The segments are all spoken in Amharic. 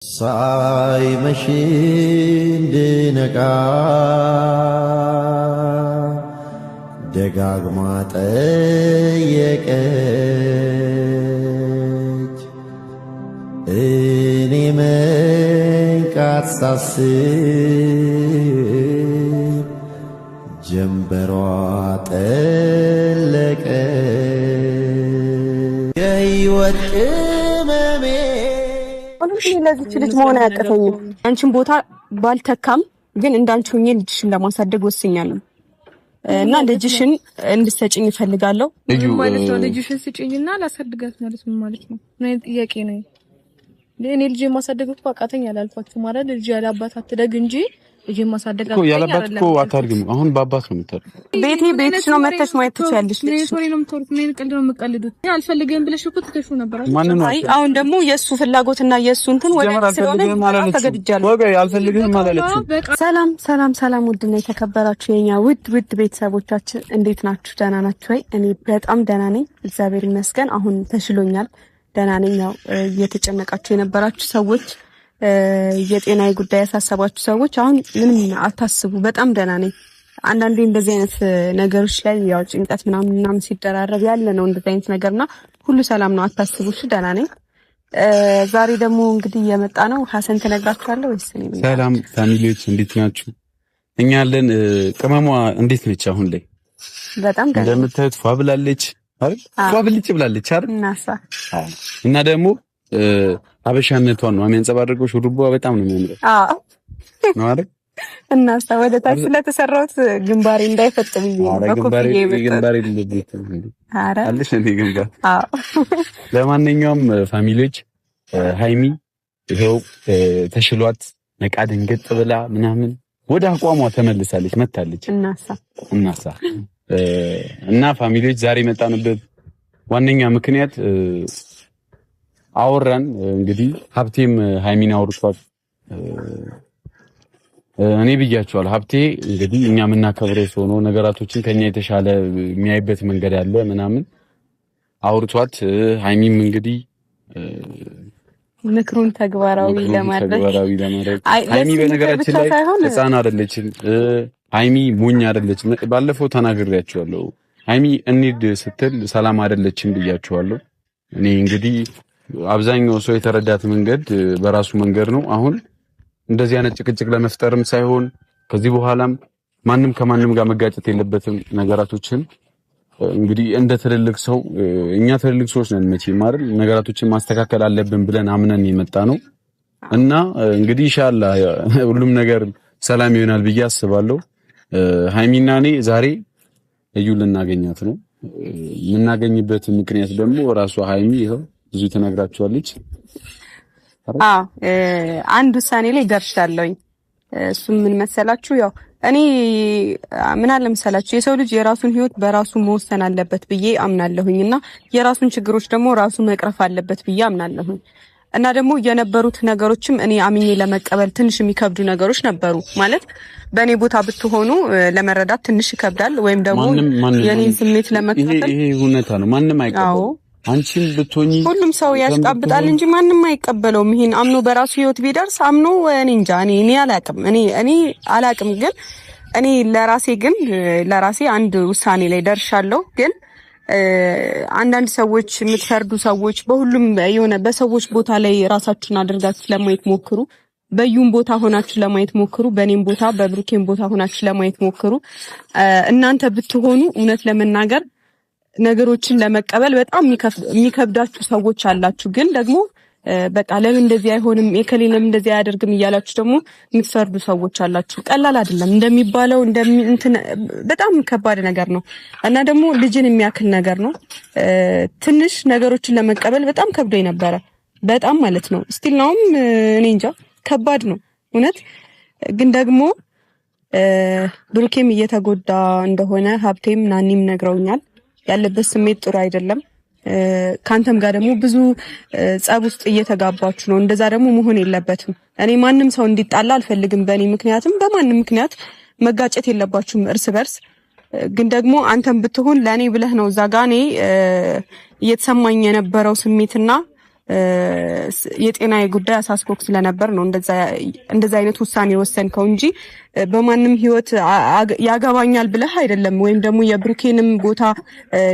ሳይመሽ እንድነቃ ደጋግማ ጠየቀች። እኔ መንቃት ሳስብ ጀንበሯ ጠለቀ። የሕይወት ቅመሜ ለዚች ልጅ መሆን አያቀተኝም። አንቺን ቦታ ባልተካም ግን እንዳንቺ ሆኜ ልጅሽን ለማሳደግ ወስኛለሁ እና ልጅሽን እንድትሰጪኝ እፈልጋለሁ። ማለት ነው ልጅሽን ስጪኝና ላሳድጋት ማለት ምን ማለት ነው? ምን አይነት ጥያቄ ነው? ለኔ ልጅ ማሳደግ እኮ አቃተኝ አላልኳችሁ ማለት ልጅ ያለ አባት አትደግ እንጂ ልጅ ማሳደግ እኮ ያለ አባት እኮ አታርግም። አሁን በአባት ነው የምታርግ። ቤትሽ ነው መተሽ ማየት ትችያለሽ። ምን ሶሪ ነው የምትወሩት? ምን ቀልድ ነው የምትቀልዱት? አልፈልግም ብለሽ እኮ ትተሽው ነበር። አይ አሁን ደግሞ የሱ ፍላጎትና የሱ እንትን ወደ ስለሆነ ተገድጃለሁ። ወገይ አልፈልግም አላለችም። ሰላም ውድና የተከበራችሁ የኛ ውድ ቤተሰቦቻችን እንዴት ናችሁ? ደህና ናችሁ ወይ? እኔ በጣም ደህና ነኝ፣ እግዚአብሔር ይመስገን። አሁን ተሽሎኛል፣ ደህና ነኝ። ያው እየተጨነቃችሁ የነበራችሁ ሰዎች፣ የጤና ጉዳይ ያሳሰባችሁ ሰዎች አሁን ምንም አታስቡ፣ በጣም ደህና ነኝ። አንዳንዴ እንደዚህ አይነት ነገሮች ላይ ያው ጭንቀት ምናምን ሲደራረብ ያለ ነው እንደዚህ አይነት ነገርና ሁሉ ሰላም ነው፣ አታስቡ። እሺ ደህና ነኝ። ዛሬ ደግሞ እንግዲህ እየመጣ ነው። ሐሰን ትነግራችኋለሁ ወይስ እኔ? ሰላም ፋሚሊዎች እንዴት ናችሁ? እኛ አለን። ቅመሟ እንዴት ነች አሁን ላይ? በጣም ደህና እንደምታዩት ፏ ብላለች አይደል? ፏ ብልጭ ብላለች አይደል? እና ደግሞ አበሻነቷን ነው የሚያንጸባርቀው። ሹሩባዋ በጣም ነው የሚያምረው። አዎ ነው አይደል? እናሳ ወደ ታች ስለተሰራውት ግንባሬ እንዳይፈጥ ብዬ ነው። ግንባሬ ልልብት አለሽ እንዴ ግንባር? አዎ። ለማንኛውም ፋሚሊዎች ሃይሚ ይሄው ተሽሏት ነቃ ደንገጥ ብላ ምናምን ወደ አቋሟ ተመልሳለች፣ መታለች። እናሳ እና ፋሚሊዎች ዛሬ መጣንበት ዋነኛ ምክንያት አወራን። እንግዲህ ሀብቴም ሃይሚን አውርቷል። እኔ ብያቸዋለሁ። ሀብቴ እንግዲህ እኛ የምናከብረው ሰው ነው፣ ነገራቶችን ከኛ የተሻለ የሚያይበት መንገድ አለ ምናምን አውርቷት። ሃይሚም እንግዲህ ምክሩን ተግባራዊ ለማድረግ ሃይሚ በነገራችን ላይ ሕፃን አይደለችም። ሃይሚ ሞኝ አይደለችም። ባለፈው ተናግሬያቸዋለሁ። ሃይሚ እንሂድ ስትል ሰላም አይደለችም ብያቸዋለሁ። እኔ እንግዲህ አብዛኛው ሰው የተረዳት መንገድ በራሱ መንገድ ነው። አሁን እንደዚህ አይነት ጭቅጭቅ ለመፍጠርም ሳይሆን ከዚህ በኋላም ማንም ከማንም ጋር መጋጨት የለበትም። ነገራቶችን እንግዲህ እንደ ትልልቅ ሰው እኛ ትልልቅ ሰዎች ነን መቼም አይደል፣ ነገራቶችን ማስተካከል አለብን ብለን አምነን የመጣ ነው እና እንግዲህ ኢንሻአላህ ሁሉም ነገር ሰላም ይሆናል ብዬ አስባለሁ። ሃይሚና እኔ ዛሬ እዩ ልናገኛት ነው። የምናገኝበት ምክንያት ደግሞ ራሷ ሃይሚ ይኸው ብዙ ተነግራችኋለች። አንድ ውሳኔ ላይ ደርሻለሁኝ። እሱም ምን መሰላችሁ? ያው እኔ ምን አለ መሰላችሁ የሰው ልጅ የራሱን ህይወት በራሱ መወሰን አለበት ብዬ አምናለሁኝና የራሱን ችግሮች ደግሞ ራሱ መቅረፍ አለበት ብዬ አምናለሁኝ። እና ደግሞ የነበሩት ነገሮችም እኔ አምኜ ለመቀበል ትንሽ የሚከብዱ ነገሮች ነበሩ። ማለት በእኔ ቦታ ብትሆኑ ለመረዳት ትንሽ ይከብዳል፣ ወይም ደግሞ የኔን ስሜት ለመከታተል ይሄ እውነታ ነው። ማንም አይቀበለው። አንቺም ብትሆኚ ሁሉም ሰው ያስቀብጣል እንጂ ማንም አይቀበለውም። ይሄን አምኖ በራሱ ህይወት ቢደርስ አምኖ እኔ እንጃ እኔ አላቅም ግን እኔ ለራሴ አንድ ውሳኔ ላይ ደርሻለሁ። ግን አንዳንድ ሰዎች የምትፈርዱ ሰዎች በሁሉም የሆነ በሰዎች ቦታ ላይ ራሳችሁን አድርጋችሁ ለማየት ሞክሩ። በዩም ቦታ ሆናችሁ ለማየት ሞክሩ። በኔም ቦታ በብሩኬም ቦታ ሆናችሁ ለማየት ሞክሩ። እናንተ ብትሆኑ እውነት ለመናገር ነገሮችን ለመቀበል በጣም የሚከብዳችሁ ሰዎች አላችሁ። ግን ደግሞ በቃ ለምን እንደዚህ አይሆንም ለምን እንደዚህ አያደርግም እያላችሁ ደግሞ የምትፈርዱ ሰዎች አላችሁ። ቀላል አይደለም እንደሚባለው በጣም ከባድ ነገር ነው እና ደግሞ ልጅን የሚያክል ነገር ነው። ትንሽ ነገሮችን ለመቀበል በጣም ከብዶኝ ነበረ፣ በጣም ማለት ነው። ስቲል ነውም እኔ እንጃ ከባድ ነው እውነት። ግን ደግሞ ብሩኬም እየተጎዳ እንደሆነ ሀብቴም ናኒም ነግረውኛል። ያለበት ስሜት ጥሩ አይደለም። ካንተም ጋር ደግሞ ብዙ ጸብ ውስጥ እየተጋባችሁ ነው። እንደዛ ደግሞ መሆን የለበትም። እኔ ማንም ሰው እንዲጣላ አልፈልግም። በእኔ ምክንያትም በማንም ምክንያት መጋጨት የለባችሁም እርስ በርስ። ግን ደግሞ አንተም ብትሆን ለኔ ብለህ ነው እዛ ጋር እኔ እየተሰማኝ የነበረው ስሜትና የጤናዬ ጉዳይ አሳስቦክ ስለነበር ነው እንደዛ አይነት ውሳኔ ወሰንከው እንጂ በማንም ህይወት ያገባኛል ብለህ አይደለም፣ ወይም ደግሞ የብሩኬንም ቦታ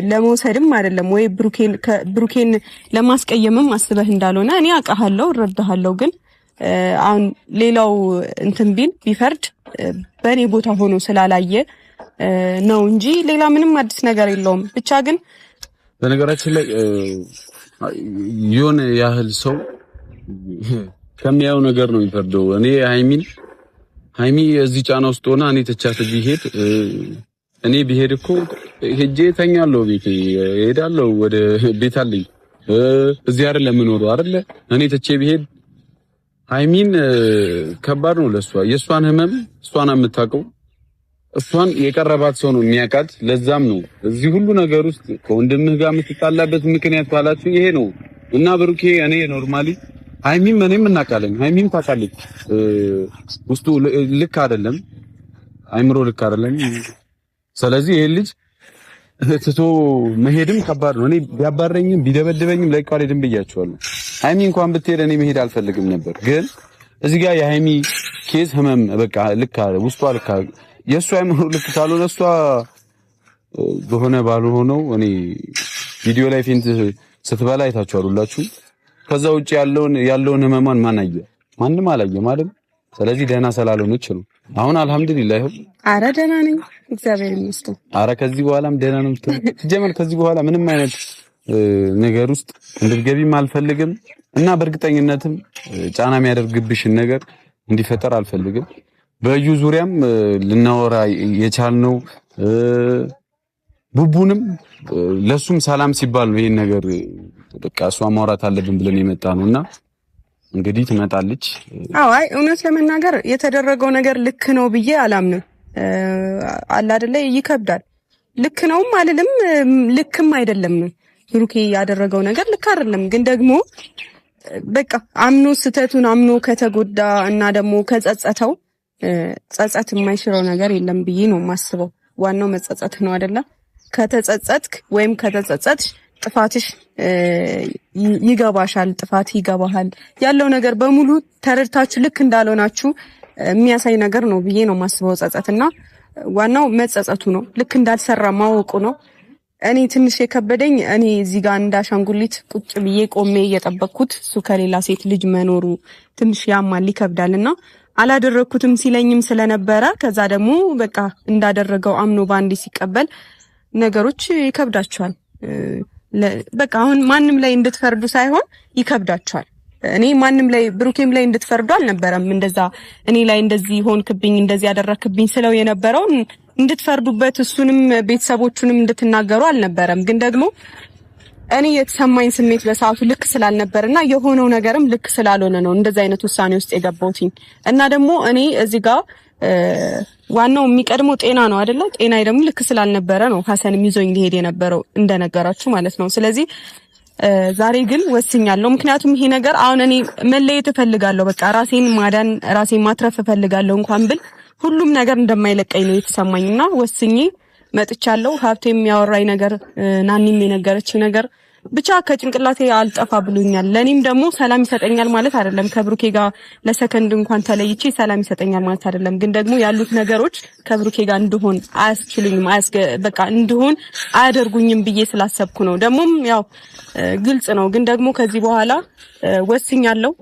ለመውሰድም አይደለም፣ ወይ ብሩኬን ለማስቀየምም አስበህ እንዳልሆነ እኔ አውቃለሁ፣ እረዳሃለሁ። ግን አሁን ሌላው እንትን ቢፈርድ በእኔ ቦታ ሆኖ ስላላየ ነው እንጂ ሌላ ምንም አዲስ ነገር የለውም። ብቻ ግን በነገራችን ላይ የሆነ ያህል ሰው ከሚያየው ነገር ነው የሚፈርደው። እኔ ሃይሚ እዚህ ጫና ውስጥ ሆና እኔ ተቻተ እኔ ቢሄድ እኮ ሄጄ ተኛለሁ፣ ቤቴ እሄዳለሁ፣ ወደ ቤት አለኝ፣ እዚህ አይደለም የምኖረው አይደለ? እኔ ተቼ ቢሄድ ሃይሚን ከባድ ነው ለሷ። የሷን ህመም እሷን የምታውቀው እሷን የቀረባት ሰው ነው የሚያውቃት። ለዛም ነው እዚህ ሁሉ ነገር ውስጥ ከወንድምህ ጋር የምትጣላበት ምክንያት ባላችሁ ይሄ ነው። እና ብሩኬ እኔ ኖርማሊ ሃይሚም እኔም እናውቃለን፣ ሃይሚም ታውቃለች። ውስጡ ልክ አይደለም፣ አይምሮ ልክ አይደለም። ስለዚህ ይሄ ልጅ ትቶ መሄድም ከባድ ነው። እኔ ቢያባረኝም ቢደበድበኝም ለይቋል ሄድም ብያቸዋለሁ። ሃይሚ እንኳን ብትሄድ እኔ መሄድ አልፈልግም ነበር። ግን እዚህ ጋር የሃይሚ ኬዝ ህመም በቃ ልክ ውስጧ ልክ የሷ አይምሮ ልክ ካልሆነ እሷ በሆነ ባልሆነው እኔ ቪዲዮ ላይ ፌንት ስትበላ አይታችኋል ሁላችሁ። ከዛ ውጪ ያለውን ህመማን ማን አየ? ማንም አላየ ማለት። ስለዚህ ደህና ስላልሆነች ነው። አሁን አልሐምዱሊላህ ይሁን። አረ ደህና ነኝ እግዚአብሔር ይመስገን። አረ ከዚህ በኋላም ደህና ነው ጀመር። ከዚህ በኋላ ምንም አይነት ነገር ውስጥ እንድትገቢም አልፈልግም እና በእርግጠኝነትም ጫና የሚያደርግብሽን ነገር እንዲፈጠር አልፈልግም። በዩ ዙሪያም ልናወራ የቻልነው ቡቡንም ለሱም ሰላም ሲባል ነው ይሄን ነገር በቃ እሷ ማውራት አለብን ብለን የመጣ ነውና እንግዲህ ትመጣለች። አይ እውነት ለመናገር የተደረገው ነገር ልክ ነው ብዬ አላምንም። አለ አይደለ? ይከብዳል። ልክ ነውም አልልም፣ ልክም አይደለም። ብሩኬ ያደረገው ነገር ልክ አይደለም። ግን ደግሞ በቃ አምኖ ስተቱን አምኖ ከተጎዳ እና ደግሞ ከጸጸተው ጸጸት የማይሽረው ነገር የለም ብዬ ነው የማስበው። ዋናው መጸጸት ነው አይደለ? ከተጸጸትክ ወይም ከተጸጸትሽ ጥፋትሽ ይገባሻል፣ ጥፋት ይገባሃል። ያለው ነገር በሙሉ ተረድታችሁ ልክ እንዳልሆናችሁ የሚያሳይ ነገር ነው ብዬ ነው የማስበው ጸጸትና ዋናው መጸጸቱ ነው። ልክ እንዳልሰራ ማወቁ ነው። እኔ ትንሽ የከበደኝ እኔ እዚህ ጋር እንዳሻንጉሊት ቁጭ ብዬ ቆሜ እየጠበቅኩት እሱ ከሌላ ሴት ልጅ መኖሩ ትንሽ ያማል፣ ይከብዳልና አላደረኩትም ሲለኝም ስለነበረ ከዛ ደግሞ በቃ እንዳደረገው አምኖ ባንዲ ሲቀበል ነገሮች ይከብዳቸዋል። በቃ አሁን ማንም ላይ እንድትፈርዱ ሳይሆን ይከብዳቸዋል። እኔ ማንም ላይ ብሩኬም ላይ እንድትፈርዱ አልነበረም። እንደዛ እኔ ላይ እንደዚህ ሆንክብኝ እንደዚህ ያደረክብኝ ስለው የነበረው እንድትፈርዱበት እሱንም ቤተሰቦቹንም እንድትናገሩ አልነበረም። ግን ደግሞ እኔ የተሰማኝ ስሜት በሰዓቱ ልክ ስላልነበርና የሆነው ነገርም ልክ ስላልሆነ ነው እንደዛ አይነት ውሳኔ ውስጥ የገባሁት። እና ደግሞ እኔ እዚህ ጋር ዋናው የሚቀድመው ጤና ነው አይደለ? ጤና ደግሞ ልክ ስላልነበረ ነው ሐሰንም ይዞኝ ሊሄድ የነበረው እንደነገራችሁ ማለት ነው። ስለዚህ ዛሬ ግን ወስኛለሁ። ምክንያቱም ይሄ ነገር አሁን እኔ መለየት እፈልጋለሁ። በቃ ራሴን ማዳን ራሴን ማትረፍ እፈልጋለሁ እንኳን ብል ሁሉም ነገር እንደማይለቀኝ ነው የተሰማኝና ወስኜ መጥቻለሁ። ሀብቴም ያወራኝ ነገር ናኒም የነገረችኝ ነገር ብቻ ከጭንቅላቴ አልጠፋ ብሎኛል። ለኔም ደግሞ ሰላም ይሰጠኛል ማለት አይደለም። ከብሩኬ ጋር ለሰከንድ እንኳን ተለይቼ ሰላም ይሰጠኛል ማለት አይደለም። ግን ደግሞ ያሉት ነገሮች ከብሩኬ ጋር እንድሆን አያስችሉኝም፣ በቃ እንድሆን አያደርጉኝም ብዬ ስላሰብኩ ነው። ደግሞም ያው ግልጽ ነው። ግን ደግሞ ከዚህ በኋላ ወስኛለሁ።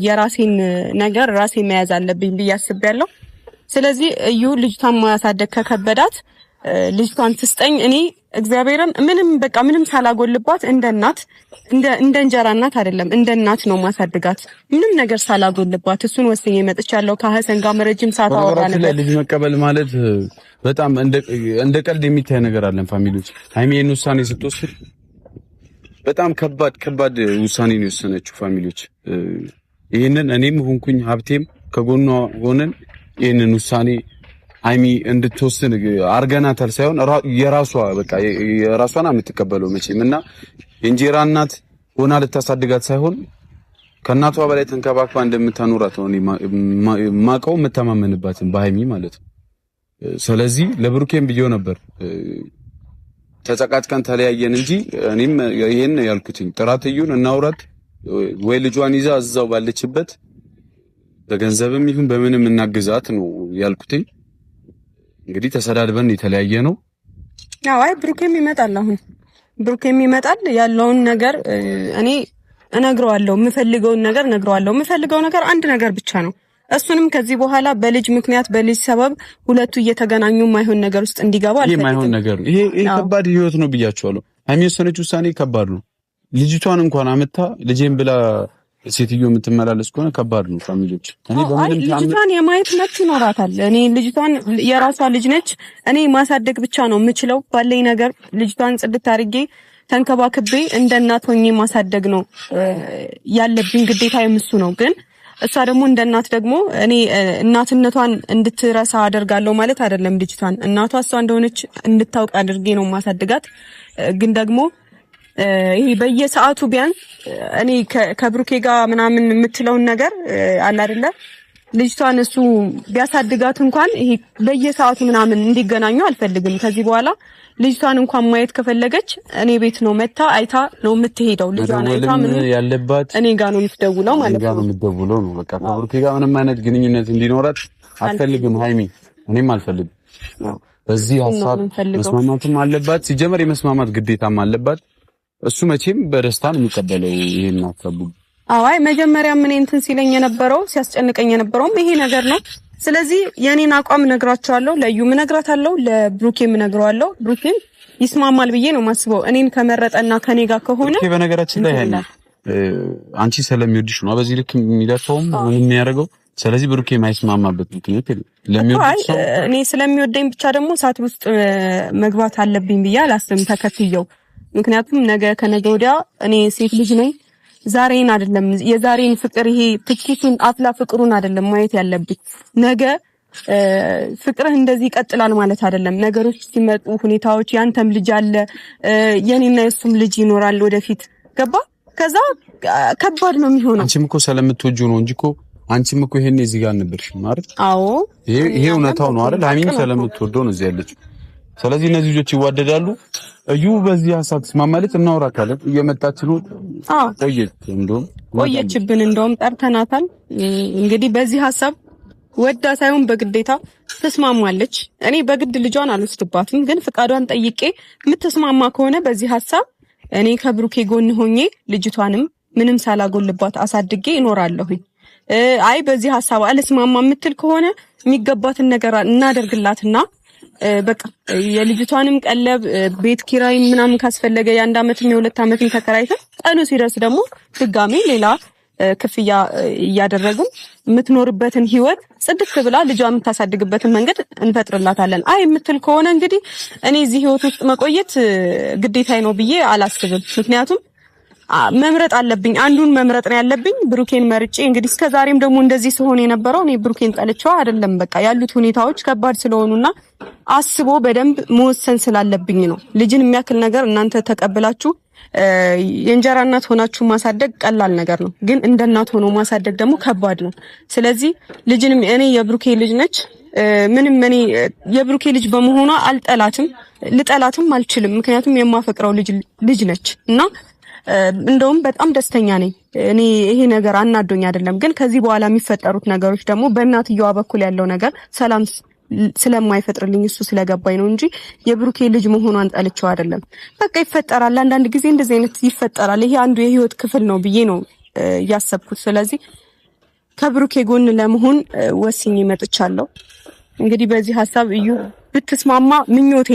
የራሴን ነገር ራሴ መያዝ አለብኝ ብዬ አስቤያለሁ። ስለዚህ እዩ ልጅቷን ማሳደግ ከከበዳት ልጅቷን ትስጠኝ። እኔ እግዚአብሔርን ምንም ሳላጎልባት እንደ እናት እንደ እንጀራ እናት አይደለም እንደ እናት ነው ማሳድጋት፣ ምንም ነገር ሳላጎልባት። እሱን ወስኜ መጥቻለሁ። ከሐሰን ጋር ረጅም ሰዓት አወራን። ልጅ መቀበል ማለት በጣም እንደ ቀልድ የሚታይ ነገር አለን። ፋሚሊዎች ሃይሚ ይሄን ውሳኔ ስትወስድ በጣም ከባድ ውሳኔ ነው የወሰነችው። ፋሚሊዎች ይሄንን እኔም ሆንኩኝ ሀብቴም ከጎኗ ሆነን ይሄንን ውሳኔ ሃይሚ እንድትወስን አርገናታል ሳይሆን የራሷ በቃ የራሷን የምትቀበለው መቼም እና የእንጀራ እናት ሆና ልታሳድጋት ሳይሆን ከእናቷ በላይ ተንከባክባ እንደምታኖራት ነው ማቀው የምተማመንባትን በሃይሚ ማለት ነው። ስለዚህ ለብሩኬም ብዬው ነበር ተጸቃጥቀን ተለያየን እንጂ እኔም ይሄን ያልኩትኝ ጥራትዩን እናውራት ወይ ልጇን ይዛ እዛው ባለችበት በገንዘብም ይሁን በምንም እናግዛት ነው ያልኩት። እንግዲህ ተሰዳድበን የተለያየ ነው። አይ ብሩኬም ይመጣል፣ አሁን ብሩኬም ይመጣል። ያለውን ነገር እኔ እነግረዋለሁ፣ የምፈልገውን ነገር እነግረዋለሁ። የምፈልገው ነገር አንድ ነገር ብቻ ነው። እሱንም ከዚህ በኋላ በልጅ ምክንያት በልጅ ሰበብ ሁለቱ እየተገናኙ ማይሆን ነገር ውስጥ እንዲገባ አልፈልግም። ይሄ ማይሆን ነገር ነው። ይሄ ከባድ ህይወት ነው ብያቸዋለሁ። ሀይሚ የወሰነችው ውሳኔ ከባድ ነው። ልጅቷን እንኳን አመጣ ልጄን ብላ ሴትዮ የምትመላለስ ከሆነ ከባድ ነው። ፋሚሊዎች እኔ በምንም ልጅቷን የማየት መብት ይኖራታል። እኔ ልጅቷን የራሷ ልጅ ነች። እኔ ማሳደግ ብቻ ነው የምችለው ባለኝ ነገር። ልጅቷን ጽድት አድርጌ ተንከባክቤ እንደ እናት ሆኜ ማሳደግ ነው ያለብኝ ግዴታ የምሱ ነው። ግን እሷ ደግሞ እንደ እናት ደግሞ እኔ እናትነቷን እንድትረሳ አደርጋለሁ ማለት አይደለም። ልጅቷን እናቷ እሷ እንደሆነች እንድታውቅ አድርጌ ነው ማሳደጋት። ግን ደግሞ ይሄ በየሰዓቱ ቢያንስ እኔ ከብሩኬ ጋር ምናምን የምትለውን ነገር አለ አይደለ ልጅቷን እሱ ቢያሳድጋት እንኳን ይሄ በየሰዓቱ ምናምን እንዲገናኙ አልፈልግም። ከዚህ በኋላ ልጅቷን እንኳን ማየት ከፈለገች እኔ ቤት ነው መታ አይታ ነው የምትሄደው። ልጇን አይታ ምን ያለባት እኔ ጋር ነው የምትደውለው ማለት ነው። እኔ ጋር ነው የምትደውለው ነው በቃ። ከብሩኬ ጋር ምንም አይነት ግንኙነት እንዲኖራት አልፈልግም ሀይሚ፣ እኔም አልፈልግም። በዚህ ሐሳብ መስማማትም አለባት። ሲጀመር የመስማማት ግዴታም አለባት። እሱ መቼም በደስታ ነው የሚቀበለው። ይሄን አትረቡ። አይ መጀመሪያ ምን እንትን ሲለኝ የነበረው ሲያስጨንቀኝ የነበረውም ይሄ ነገር ነው። ስለዚህ የኔን አቋም ነግራቸዋለሁ፣ ለዩም ነግራታለሁ፣ ለብሩኬም ነግረዋለሁ። ብሩኬም ይስማማል ብዬ ነው ማስበው። እኔን ከመረጠና ከኔ ጋር ከሆነ በነገራችን ላይ ያለ አንቺ ስለሚወድሽ ነው በዚህ ልክ የሚደርሰውም ምን የሚያደርገው። ስለዚህ ብሩኬ የማይስማማበት ምክንያት ለሚወድሽ ሰው እኔ ስለሚወደኝ ብቻ ደግሞ ሳት ውስጥ መግባት አለብኝ ብዬ አላስብም ተከትየው። ምክንያቱም ነገ ከነገ ወዲያ እኔ ሴት ልጅ ነኝ። ዛሬን አይደለም የዛሬን ፍቅር ይሄ ትክክለኛ አፍላ ፍቅሩን አይደለም ማየት ያለብኝ። ነገ ፍቅርህ እንደዚህ ይቀጥላል ማለት አይደለም። ነገሮች ሲመጡ ሁኔታዎች ያንተም ልጅ አለ የኔና የሱም ልጅ ይኖራል ወደፊት ገባ። ከዛ ከባድ ነው የሚሆነው። አንቺም እኮ ስለምትወጂው ነው እንጂ እኮ አንቺም እኮ ይሄን እዚህ ጋር ነበርሽ ማለት። አዎ ይሄ እውነታው ነው አይደል? ሀይሚም ስለምትወደው ነው እዚህ ያለችው። ስለዚህ እነዚህ ልጆች ይዋደዳሉ። እዩ በዚህ ሐሳብ ተስማማለች። እናወራ ካለ እየመጣች ነው። ቆየችብን እንደውም ጠርተናታል። እንግዲህ በዚህ ሐሳብ ወዳ ሳይሆን በግዴታ ተስማማለች። እኔ በግድ ልጇን አልወስድባትም፣ ግን ፍቃዷን ጠይቄ የምትስማማ ከሆነ በዚህ ሐሳብ እኔ ከብሩኬ ጎን ሆኜ ልጅቷንም ምንም ሳላጎልባት አሳድጌ እኖራለሁ። አይ በዚህ ሐሳብ አልስማማ የምትል ከሆነ የሚገባትን ነገር እናደርግላትና በቃ የልጅቷንም ቀለብ ቤት ኪራይ ምናምን ካስፈለገ የአንድ አመትም የሁለት አመትም ተከራይተን ቀኑ ሲደርስ ደግሞ ድጋሜ ሌላ ክፍያ እያደረግን የምትኖርበትን ህይወት ጽድቅ ብላ ልጇ የምታሳድግበትን መንገድ እንፈጥርላታለን። አይ የምትል ከሆነ እንግዲህ እኔ እዚህ ህይወት ውስጥ መቆየት ግዴታዬ ነው ብዬ አላስብም። ምክንያቱም መምረጥ አለብኝ፣ አንዱን መምረጥ ነው ያለብኝ። ብሩኬን መርጬ እንግዲህ እስከዛሬም ደግሞ እንደዚህ ሲሆን የነበረው እኔ ብሩኬን ጠልቼው አይደለም። በቃ ያሉት ሁኔታዎች ከባድ ስለሆኑና አስቦ በደንብ መወሰን ስላለብኝ ነው። ልጅን የሚያክል ነገር እናንተ ተቀብላችሁ የእንጀራ እናት ሆናችሁ ማሳደግ ቀላል ነገር ነው፣ ግን እንደ እናት ሆኖ ማሳደግ ደግሞ ከባድ ነው። ስለዚህ ልጅንም እኔ የብሩኬ ልጅ ነች፣ ምንም እኔ የብሩኬ ልጅ በመሆኗ አልጠላትም፣ ልጠላትም አልችልም። ምክንያቱም የማፈቅረው ልጅ ነች እና እንደውም በጣም ደስተኛ ነኝ። እኔ ይሄ ነገር አናዶኝ አይደለም፣ ግን ከዚህ በኋላ የሚፈጠሩት ነገሮች ደግሞ በእናትየዋ በኩል ያለው ነገር ሰላም ስለማይፈጥርልኝ እሱ ስለገባኝ ነው እንጂ የብሩኬ ልጅ መሆኗን ጠልቼው አይደለም። በቃ ይፈጠራል፣ አንዳንድ ጊዜ እንደዚህ አይነት ይፈጠራል። ይሄ አንዱ የህይወት ክፍል ነው ብዬ ነው ያሰብኩት። ስለዚህ ከብሩኬ ጎን ለመሆን ወስኜ መጥቻለሁ። እንግዲህ በዚህ ሐሳብ እዩ ብትስማማ ምኞቴ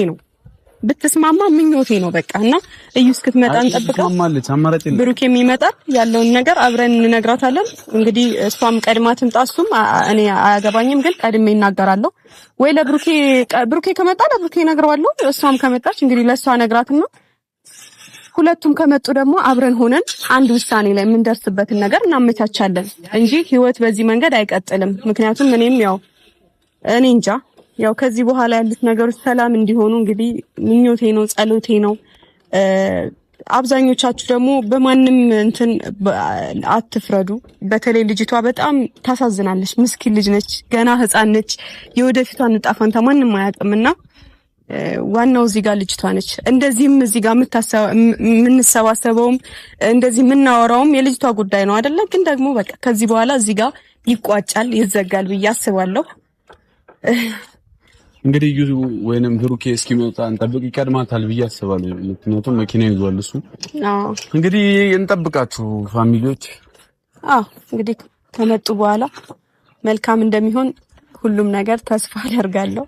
ነው በቃ። እና እዩ እስክትመጣ እንጠብቀው። ብሩኬም ይመጣል፣ ያለውን ነገር አብረን እንነግራታለን። እንግዲህ እሷም ቀድማ ትምጣ፣ እሱም እኔ አያገባኝም፣ ግን ቀድሜ እናገራለሁ። ወይ ብሩኬ ከመጣ ለብሩኬ እነግረዋለሁ፣ እሷም ከመጣች እንግዲህ ለእሷ ነግራትና ሁለቱም ከመጡ ደግሞ አብረን ሆነን አንድ ውሳኔ ላይ የምንደርስበትን ነገር እናመቻቻለን እንጂ ህይወት በዚህ መንገድ አይቀጥልም። ምክንያቱም እኔም እኔ እንጃ ያው ከዚህ በኋላ ያሉት ነገሮች ሰላም እንዲሆኑ እንግዲህ ምኞቴ ነው፣ ጸሎቴ ነው። አብዛኞቻችሁ ደግሞ በማንም እንትን አትፍረዱ። በተለይ ልጅቷ በጣም ታሳዝናለች። ምስኪን ልጅ ነች፣ ገና ህፃን ነች። የወደፊቷን ዕጣ ፈንታ ማንም አያውቅምና ዋናው እዚህ ጋር ልጅቷ ነች። እንደዚህም እዚህ ጋር የምንሰባሰበውም እንደዚህ የምናወራውም የልጅቷ ጉዳይ ነው አይደለ? ግን ደግሞ በቃ ከዚህ በኋላ እዚህ ጋር ይቋጫል፣ ይዘጋል ብዬ አስባለሁ። እንግዲህ ዩዙ ወይንም ብሩኬ እስኪመጣ እንጠብቅ፣ ይቀድማታል ብዬ አስባለሁ። ምክንያቱም መኪና ይዟል እሱ። እንግዲህ እንጠብቃችሁ ፋሚሊዎች። እንግዲህ ከመጡ በኋላ መልካም እንደሚሆን ሁሉም ነገር ተስፋ አደርጋለሁ።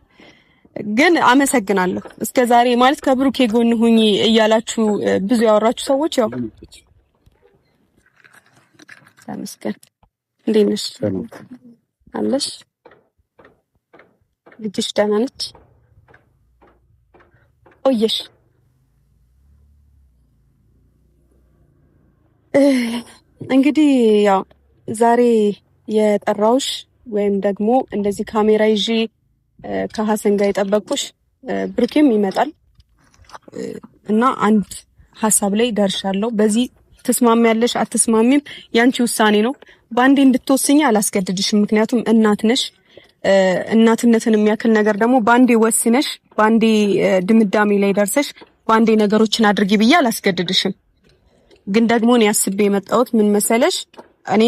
ግን አመሰግናለሁ እስከዛሬ ማለት ከብሩኬ ጎን ሁኚ እያላችሁ ብዙ ያወራችሁ ሰዎች ያው ተመስገን። እንዴት ነሽ? አለሽ? ልጅሽ ደህና ነች? ቆየሽ? እንግዲህ ያው ዛሬ የጠራውሽ ወይም ደግሞ እንደዚህ ካሜራ ይዤ ከሐሰን ጋር የጠበቅኩሽ ብሩኬም ይመጣል እና አንድ ሐሳብ ላይ ደርሻለሁ። በዚህ ትስማሚያለሽ አትስማሚም ያንቺ ውሳኔ ነው። ባንዴ እንድትወስኚ አላስገድድሽም። ምክንያቱም እናት ነሽ። እናትነትን የሚያክል ነገር ደግሞ ባንዴ ወስነሽ ባንዴ ድምዳሜ ላይ ደርሰሽ ባንዴ ነገሮችን አድርጊ ብዬ አላስገድድሽም። ግን ደግሞ እኔ አስቤ የመጣሁት ምን መሰለሽ፣ እኔ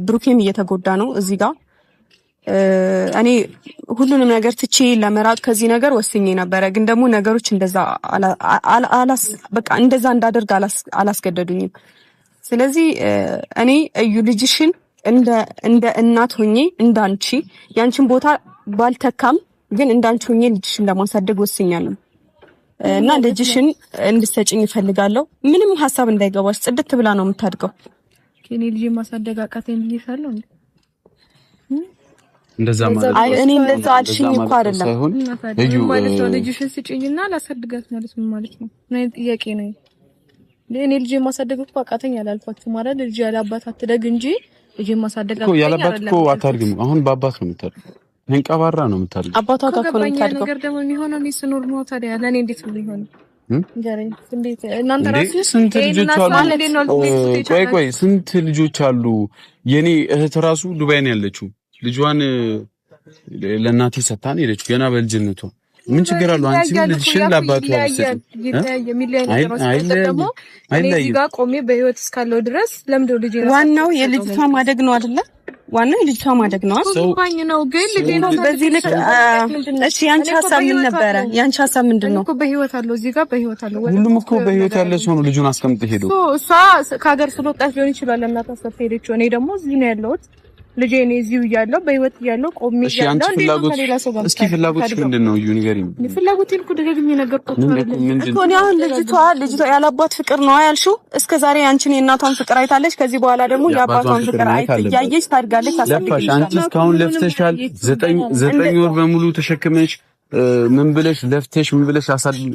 ብሩኬም እየተጎዳ ነው እዚህ ጋር እኔ ሁሉንም ነገር ትቼ ለመራቅ ከዚህ ነገር ወስኜ ነበረ። ግን ደግሞ ነገሮች እንደዛ በቃ እንደዛ እንዳደርግ አላስገደዱኝም። ስለዚህ እኔ እዩ ልጅሽን እንደ እናት ሆኜ እንዳንቺ ያንቺን ቦታ ባልተካም ግን እንዳንቺ ሆኜ ልጅሽን ለማሳደግ ወስኛለሁ እና ልጅሽን እንድትሰጪኝ እፈልጋለሁ። ምንም ሐሳብ እንዳይገባሽ፣ ጽድት ብላ ነው የምታድገው። ከኔ ልጅ ማሳደግ አቃተኝ ብዬሻለሁ እንዴ? እንደዛ ማለት አይ እኔ እንደዛ አልሽኝ እኮ አይደለም። እዩ ማለት ነው ልጅሽን ስጪኝና ላሳድጋት ማለት ምን ማለት ነው? ምን ጥያቄ ነው? ለኔ ልጅ ማሳደግ እኮ አቃተኝ አላልኳችሁ ማለት ልጅ ያለ አባት አትደግ እንጂ ልጅ ማሳደግ አቃተኝ ያለ አባት እኮ አታድግም። አሁን በአባት ነው የምታድገው። እንቀባራ ነው የምታድገው። አባቷ ጋር እኮ ነው የምታድገው። ነገር ደግሞ የሚሆነው ነው ስኖር ነው። ታዲያ ለኔ እንዴት ነው የሚሆነው? እንጀራኝ እንዴት እናንተ ራሱ ስንት ልጆች አሉ? ቆይ ስንት ልጆች አሉ? የኔ እህት ራሱ ዱባይ ነው ያለችው። ልጇን ለእናቴ ሰታን ሄደች ገና በልጅነቷ። ምን ችግር አለው? አንቺ ልጅሽን ለአባቷ አብሰጥ ዋናው የልጅቷ ማደግ ነው አይደለ? ዋናው የልጅቷ ማደግ ነው። በዚህ ልክ እሺ፣ ያንቺ ሀሳብ ምን ነበረ? ያንቺ ሀሳብ ምንድነው? በህይወት አለው እዚህ ጋር በህይወት አለው። ሁሉም እኮ በህይወት ያለ ሰው ነው ልጁን አስቀምጥ ሄዶ። እሷ ከሀገር ስለወጣች ሊሆን ይችላል እናቷ አስቀምጥ ሄደችው። እኔ ደግሞ እዚህ ነው ያለሁት። ልጄ እኔ እዚሁ እያለሁ በህይወት እያለሁ ቆሜ እያለሁ እስኪ ፍላጎትሽ ምንድነው? እዩ ንገሪኝ። ፍላጎቴን እኮ ደጋግሜ ነገርኩት እኮ ነው። አሁን ልጅቷ ያላባት ፍቅር ነው ያልሽው። እስከዛሬ አንቺን የእናቷን ፍቅር አይታለች። ከዚህ በኋላ ደግሞ የአባቷን ፍቅር አይታያየሽ ታድጋለች። ታሳድጋለች። አንቺ እስካሁን ለፍተሻል። 9 ወር በሙሉ ተሸክመሽ ምን ብለሽ ለፍተሽ ምን ብለሽ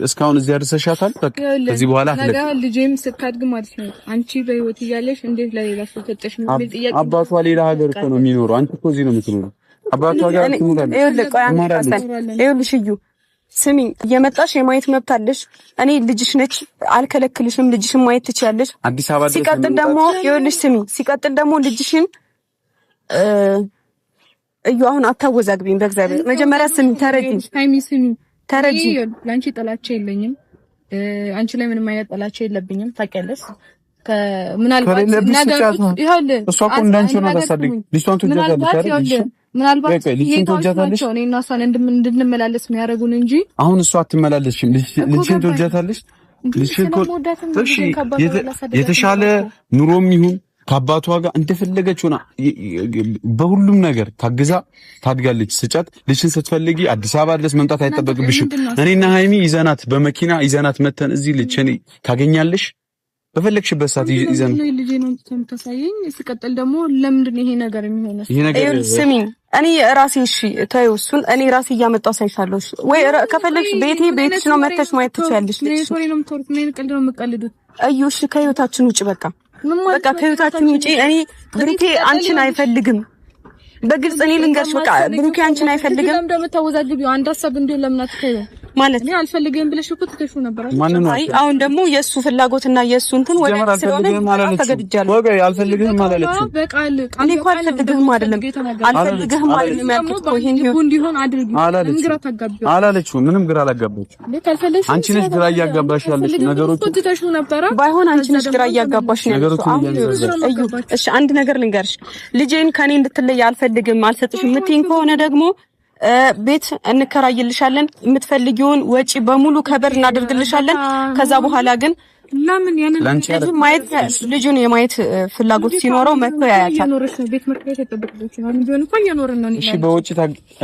እስካሁን እዚህ አድርሰሻታል። በቃ ከዚህ በኋላ አትለቅ። ነገ ልጄም ስታድግ ማለት ነው አንቺ በህይወት እያለሽ እንዴት ለሌላ ሰው ሰጠሽ ነው ጥያቄ። አባቷ ሌላ ሀገር እኮ ነው የሚኖረው። አንቺ እኮ እዚህ ነው የምትኖረው። አባቷ ጋር ትኖራለች። ይኸውልሽ እዩ ስሚኝ፣ እየመጣሽ የማየት መብት አለሽ። እኔ ልጅሽ ነች፣ አልከለክልሽም። ልጅሽን ማየት ትችያለሽ። አዲስ አበባ ሲቀጥል ደግሞ ይኸውልሽ ስሚኝ፣ ሲቀጥል ደግሞ ልጅሽን እዩ አሁን አታወዛግቢኝ በእግዚአብሔር። መጀመሪያ ስሚ፣ ተረጂ። ለአንቺ ጥላቻ የለኝም። አንቺ ላይ ምንም አይነት ጥላቻ የለብኝም። ታውቂያለሽ። ምናልባት እሷ እኮ እንዳንቺ ነው ታሳድግ። ልጅቷን ትወጃታለሽ። ምናልባት እኔ እና እሷን እንድንመላለስ የሚያደርጉን እንጂ አሁን እሷ አትመላለስሽም። ልጅሽን ትወጃታለሽ። ልጅሽን እሺ፣ የተሻለ ኑሮም ይሁን ከአባቷ ጋር እንደፈለገች ሆና በሁሉም ነገር ታግዛ ታድጋለች። ስጫት ልጅሽን ስትፈልጊ አዲስ አበባ ድረስ መምጣት አይጠበቅብሽም። እኔና ሃይሚ ይዘናት በመኪና ይዘናት መተን እዚህ ልጅ እኔ ካገኛለሽ በፈለግሽበት ሰዓት ይዘን ልጅ ነው ተምታሳየኝ። ሲቀጥል ደግሞ ለምንድን ነው ይሄ ነገር የሚሆነው? ይሄ ነገር ስሚኝ፣ እኔ ራሴ እሺ ተይው እሱን እኔ ራሴ እያመጣሁ ሳይሻለሽ ወይ ከፈለግሽ ቤትሽ ነው መተሽ ማየት ትችያለሽ። ሶሪ ነው የምትወሩት። ምን ቀልድ ነው የምትቀልዱት? እዩ እሺ ከህይወታችን ውጪ በቃ ከህይወታችን ውጪ። እኔ ብሩኬ አንቺን አይፈልግም። በግልጽ እኔ ልንገርሽ፣ በቃ ብሩኬ አንቺን አይፈልግም። ለምን እንደምታወዛግቢው አንድ ሀሳብ እንዴ ለምን አትከይው? ማለት እኔ አልፈልግም ብለሽ እኮ ትተሽው ነበር። አይ አሁን ደግሞ የሱ ፍላጎትና የሱ እንትን ወደ ስለሆነ ተገድጃለሁ። ወገይ አልፈልግህም አላለችም። በቃል እኔ እኮ አልፈልግህም አይደለም ያልኩት እኮ ይሄን እንዲሆን አድርጊ ግራ ታጋቢው አላለችም። ምንም ግራ አላጋባችም። አንቺ ነሽ ግራ እያጋባሽ ያለሽ ነገሮች ትተሽው ነበር። ባይሆን አንቺ ነሽ ግራ እያጋባሽ ነው ያለሽው። እሺ አንድ ነገር ልንገርሽ፣ ልጄን ከኔ እንድትለይ አልፈልግም አልሰጥሽም የምትይኝ ከሆነ ደግሞ ቤት እንከራይልሻለን፣ የምትፈልጊውን ወጪ በሙሉ ከበር እናደርግልሻለን። ከዛ በኋላ ግን ለምን ያንን ማየት ልጁን የማየት ፍላጎት ሲኖረው መጥቶ ያያታል። ቤት መከራየት ተጠብቅልሻል። ቢሆን እንኳን እየኖርን ነው። እሺ በውጪ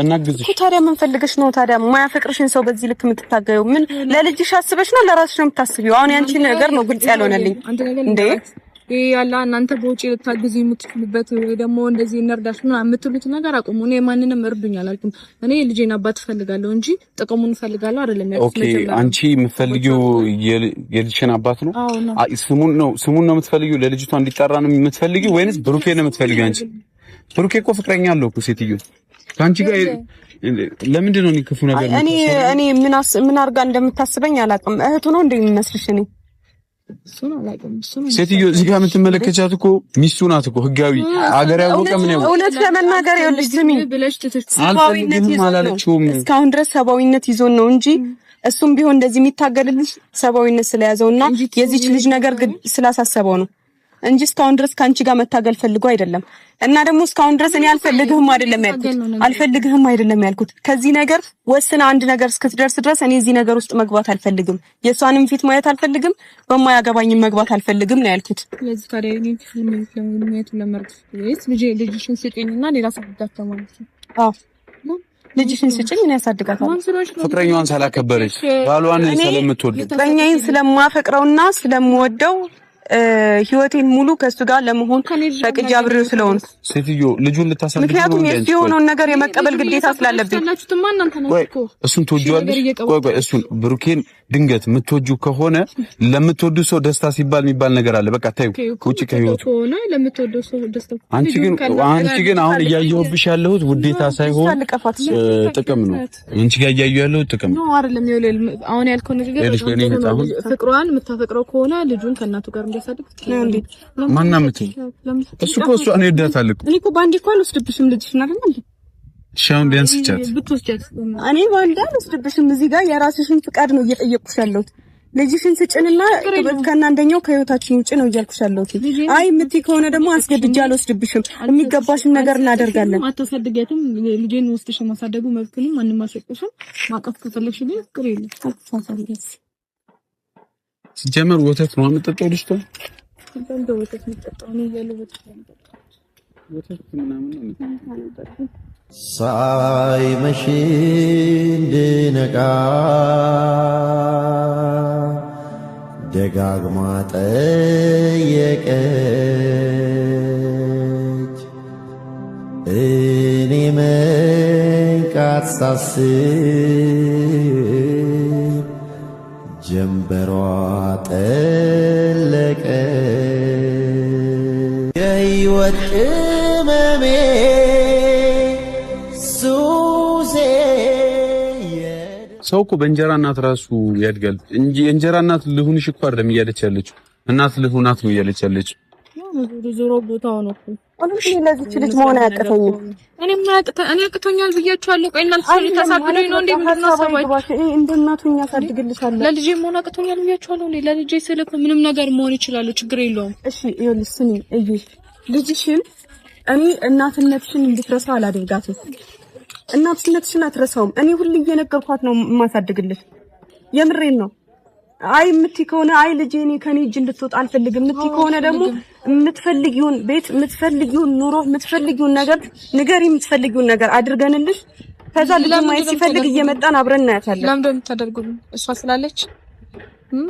እናግዝሽ። ታዲያ ምን ፈልገሽ ነው ታዲያ የማያፈቅርሽን ሰው በዚህ ልክ የምትታገየው? ምን ለልጅሽ አስበሽ ነው ለራስሽ ነው የምታስቢው? አሁን ያንቺ ነገር ነው ግልጽ ያልሆነልኝ እንዴ። ያላ እናንተ በውጪ ልታግዙ የምትችሉበት ወይ ደግሞ እንደዚህ እንርዳሽ ምናምን የምትሉት ነገር አቁሙ። እኔ ማንንም እርዱኝ አላልኩም። እኔ ልጄን አባት ፈልጋለሁ እንጂ ጥቅሙን ፈልጋለሁ አይደለም ያልኩት። ኦኬ አንቺ የምትፈልጊው የልጅሽን አባት ነው? ስሙን ነው የምትፈልጊው? ለልጅቷ እንዲጠራ ነው የምትፈልጊው ወይንስ ብሩኬ ነው የምትፈልጊው? አንቺ ብሩኬ እኮ ፍቅረኛ አለው እኮ ሴትዮ ካንቺ ጋር ለምንድን ነው ክፉ ነገር? እኔ ምን አርጋ እንደምታስበኝ አላውቅም። እህቱ ነው እንደሚመስልሽ? እኔ ሴትዮ እዚህ ጋር የምትመለከቻት እኮ ሚስቱ ናት እኮ ህጋዊ አገር ያወቀ ምን ያው እውነት ለመናገር ይኸውልሽ ስሚኝ፣ እስካሁን ድረስ ሰብአዊነት ይዞን ነው እንጂ እሱም ቢሆን እንደዚህ የሚታገልልሽ ሰብአዊነት ስለያዘውና የዚች ልጅ ነገር ግን ስላሳሰበው ነው እንጂ እስካሁን ድረስ ካንቺ ጋር መታገል ፈልጎ አይደለም። እና ደግሞ እስካሁን ድረስ እኔ አልፈልግህም አይደለም ያልኩት ከዚህ ነገር ወስና አንድ ነገር እስክትደርስ ድረስ እኔ እዚህ ነገር ውስጥ መግባት አልፈልግም፣ የሷንም ፊት ማየት አልፈልግም፣ በማያገባኝም መግባት አልፈልግም ነው ያልኩት። ስለዚህ ታዲያ እኔ ለምን ለመርጥ ወይስ ልጅሽን ስጪኝና ሌላ ሰብዳታ ማለት ነው? አዎ ልጅሽን ስጪኝ እኔ ያሳድጋታለሁ። ፍቅረኛዋን ስላከበረች ባሏን ስለምትወድ ፍቅረኛዬን ስለማፈቅረውና ስለምወደው ህይወቴን ሙሉ ከሱ ጋር ለመሆን ፈቅጄ አብሬው ስለሆነ ሴትዮ ልጁን ልታሳድግ ነው። ምክንያቱም የሆነውን ነገር የመቀበል ግዴታ ስላለብኝ። እሱን ትወጂዋለሽ? ቆይ እሱን ብሩኬን ድንገት የምትወጂው ከሆነ ለምትወዱ ሰው ደስታ ሲባል የሚባል ነገር አለ። በቃ ታዩ ውጪ ከህይወቱ ሆነ ለምትወዱ ሰው ደስታ። አንቺ ግን አሁን እያየሁብሽ ያለሁት ውዴታ ሳይሆን ጥቅም ነው። አንቺ ጋር እያየሁ ያለሁት ጥቅም ነው አይደለም። አሁን ያልከው ነገር ፍቅሯን የምታፈቅረው ከሆነ ልጁን ከእናቱ ጋር ማናምት እሱ እኮ እሷን ይወዳታል እኮ። እኔ እኮ ባንዴ እኮ አልወስድብሽም ልጅሽን አይደል እንዴ? ሻውን ቢያንስ ይቻት ብትወስጃት እኔ ባንዴ አልወስድብሽም። እዚህ ጋር የራስሽን ፍቃድ ነው እየጠየቅኩሽ ያለሁት። ልጅሽን ስጭንና ከእናንደኛው ከህይወታችን ውጪ ነው እያልኩሽ ያለሁት። አይ የምትይ ከሆነ ደግሞ አስገድጄ አልወስድብሽም። የሚገባሽን ነገር እናደርጋለን። አታሳድጊያትም። ልጄን ወስደሽ ማሳደጉ መብት ነው። ማንንም አልሰጥሽም። ማቀፍ ከፈለግሽ ግን ፍቅር የለም። ሲጀመር ወተት ነው የምትጠጣው ልጅቷ? ወተት የምትጠጣው ነው ያለው። ወተት ምናምን ነው ሳይመሽ እንድነቃ ደጋግማ ጠየቀች። እኔ መንቃት ሳስብ ጀንበሯ ጠለቀ። የሕይወት ቅመሜ ሱሴ። ሰው እኮ በእንጀራ እናት ራሱ ያድጋል እንጂ እንጀራ እናት ልሁንሽ እኮ አይደለም እያለች ያለችው፣ እናት ልሁናት ነው እያለች ያለችው። ዞሮ ቦታው ነው እኮ አሁን ለዚች ልጅ መሆን አያቅተኝም። እኔ አቅቶኛል ብያቸዋለሁ። ቆይ እናንተ ተሳድሉኝ ነው እንዴ? ምንድነው ሰባይ እንደ እናቱኛ ያሳድግልሻል። ለልጄ መሆን አቅቶኛል ብያቸዋለሁ። ለልጄ ስልክ ምንም ነገር መሆን ይችላል፣ ችግር የለውም። እሺ ይኸውልሽ ስሚ እዩ፣ ልጅሽን እኔ እናትነትሽን እንድትረሳ አላደርጋትም። እናትነትሽን አትረሳውም። እኔ ሁሉ እየነገርኳት ነው የማሳድግልሽ። የምሬን ነው። አይ የምትይ ከሆነ አይ ልጄ እኔ ከኔ እጅ እንድትወጣ አልፈልግም የምትይ ከሆነ ደግሞ የምትፈልጊውን ቤት፣ የምትፈልጊውን ኑሮ፣ የምትፈልጊውን ነገር ንገሪ። የምትፈልጊውን ነገር አድርገንልሽ ከዛ ልጅ ማየት ሲፈልግ እየመጣን አብረን እናያታለን። ለምን እንደምታደርጉልኝ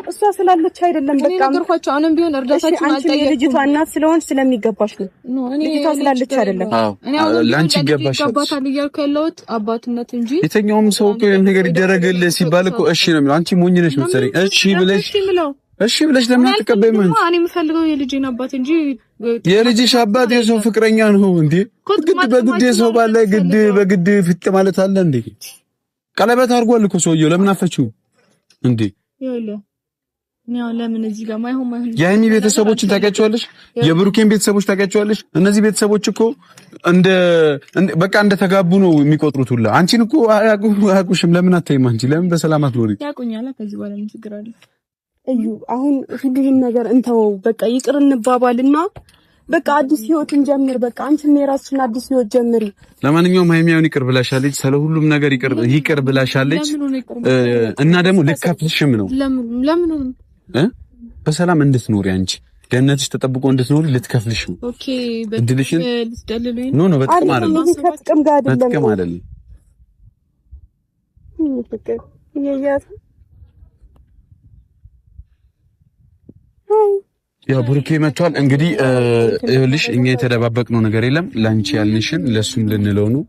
እሷ ስላለች አይደለም። በቃ ነገርኳቸው። አሁንም ቢሆን እርዳታችን አልጠየቅኩም። ልጅቷ እናት ስለሆንሽ ስለሚገባሽ ነው። ልጅቷ ስላለች አይደለም። ላንቺ ይገባሻል እያልኩ ያለሁት አባትነት እንጂ የትኛውም ሰው እኮ ነገር ይደረግልህ ሲባል እኮ እሺ ነው የሚለው። አንቺ ሞኝ ነሽ መሰለኝ። እሺ ብለሽ ለምን አትቀበይም? እኔ የምፈልገው የልጄን አባት እንጂ የልጅሽ አባት የሰው ፍቅረኛ ነው እንዴ? ግድ በግድ የሰው ባለ ግድ በግድ ፍጥ ማለት አለ እንዴ? ቀለበት አድርጓል እኮ ሰውየው። ለምን አፈችው እንዴ? ይኸውልህ ነው ለምን እዚህ ጋር ማይሆን የሀይሚ ቤተሰቦችን ታውቂያቸዋለሽ? የብሩኬን ቤተሰቦች ታውቂያቸዋለሽ? እነዚህ ቤተሰቦች እኮ በቃ እንደ ተጋቡ ነው የሚቆጥሩት ሁላ። አንቺን እኮ አያውቁሽም። ለምን አታይም አንቺ? ለምን በሰላም አትኖሪ? ያውቁኛል። ከዚህ በኋላ ምን ችግር አለ? እዩ አሁን ሁሉንም ነገር እንተወው፣ በቃ ይቅር እንባባልና በቃ አዲስ ህይወት እንጀምር። በቃ አንቺም የራስሽን አዲስ ህይወት ጀምሪ። ለማንኛውም ሀይሚያውን ይቅር ብላሻለች። ስለ ሁሉም ነገር ይቅር ብላሻለች እና ደግሞ ልከፍልሽም ነው። ለምን በሰላም እንድትኖሪ አንቺ ደህንነትሽ ተጠብቆ እንድትኖሪ ልትከፍልሽ ነው። ኦኬ በድልሽን ልትደልልኝ ነው። በጥቅም አይደለም፣ በጥቅም ጋር አይደለም፣ በጥቅም አይደለም። ያው ብሩኬ መጥቷል። እንግዲህ ይኸውልሽ እኛ የተደባበቅነው ነገር የለም። ላንቺ ያልንሽን ለሱም ልንለው ነው።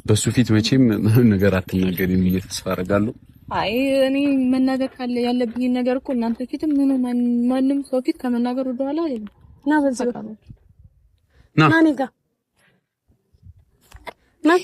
በሱ ፊት መቼም ምንም ነገር አትናገሪም ብዬ ተስፋ አደርጋለሁ። አይ እኔ መናገር ካለ ያለብኝ ነገር እኮ እናንተ ፊትም ማንም ሰው ፊት ከመናገር ወደኋላ አይደለም። ና በዚህ ና እኔ ጋር ና